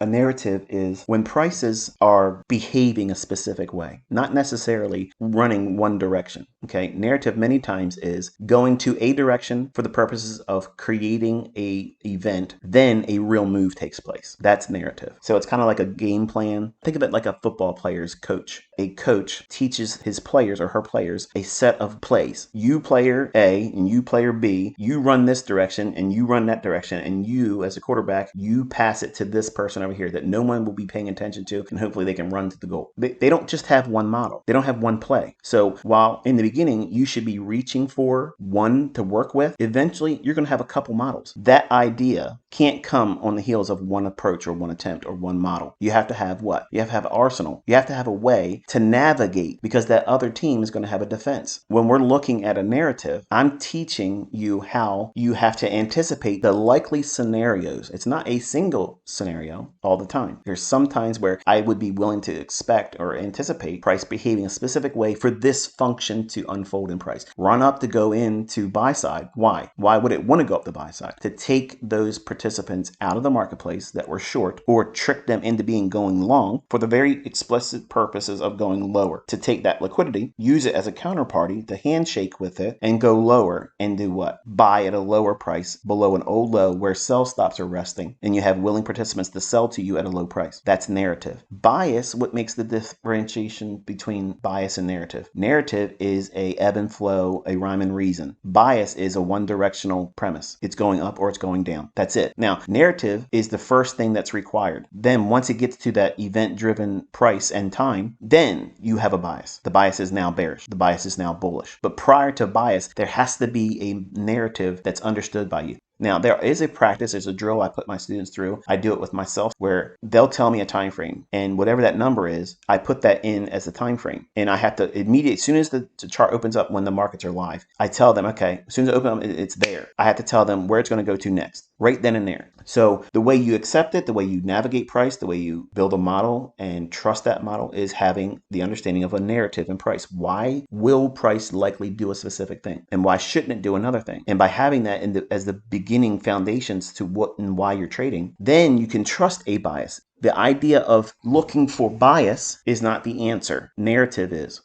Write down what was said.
A narrative is when prices are behaving a specific way, not necessarily running one direction. Okay, narrative many times is going to a direction for the purposes of creating a event, then a real move takes place. That's narrative. So it's kind of like a game plan. Think of it like a football player's coach. A coach teaches his players or her players a set of plays. You player A and you player B, you run this direction and you run that direction, and you as a quarterback, you pass it to this person over here that no one will be paying attention to, and hopefully they can run to the goal. They don't just have one model. They don't have one play. So while in the beginning you should be reaching for one to work with, eventually you're going to have a couple models. That idea can't come on the heels of one approach or one attempt or one model. You have to have what? You have to have an arsenal. You have to have a way to navigate, because that other team is going to have a defense. When we're looking at a narrative, I'm teaching you how you have to anticipate the likely scenarios. It's not a single scenario all the time. There's some times where I would be willing to expect or anticipate price behaving a specific way for this function to unfold in price. Run up to go into buy side. Why? Why would it want to go up the buy side? To take those participants out of the marketplace that were short, or trick them into being going long for the very explicit purposes of going lower. To take that liquidity, use it as a counterparty to handshake with it and go lower and do what? Buy at a lower price below an old low where sell stops are resting, and you have willing participants to sell to you at a low price. That's narrative. Bias, what makes the differentiation between bias and narrative? Narrative is a ebb and flow, a rhyme and reason. Bias is a one directional premise. It's going up or it's going down. That's it. Now, narrative is the first thing that's required. Then once it gets to that event driven price and time, then you have a bias. The bias is now bearish. The bias is now bullish. But prior to bias, there has to be a narrative that's understood by you. Now, there is a practice, there's a drill I put my students through. I do it with myself, where they'll tell me a time frame, and whatever that number is, I put that in as a time frame. And I have to immediately, as soon as the chart opens up when the markets are live, I tell them, okay, as soon as it opens up, it's there. I have to tell them where it's going to go to next, right then and there. So the way you accept it, the way you navigate price, the way you build a model and trust that model is having the understanding of a narrative in price. Why will price likely do a specific thing? And why shouldn't it do another thing? And by having that as the beginning foundations to what and why you're trading, then you can trust a bias. The idea of looking for bias is not the answer. Narrative is.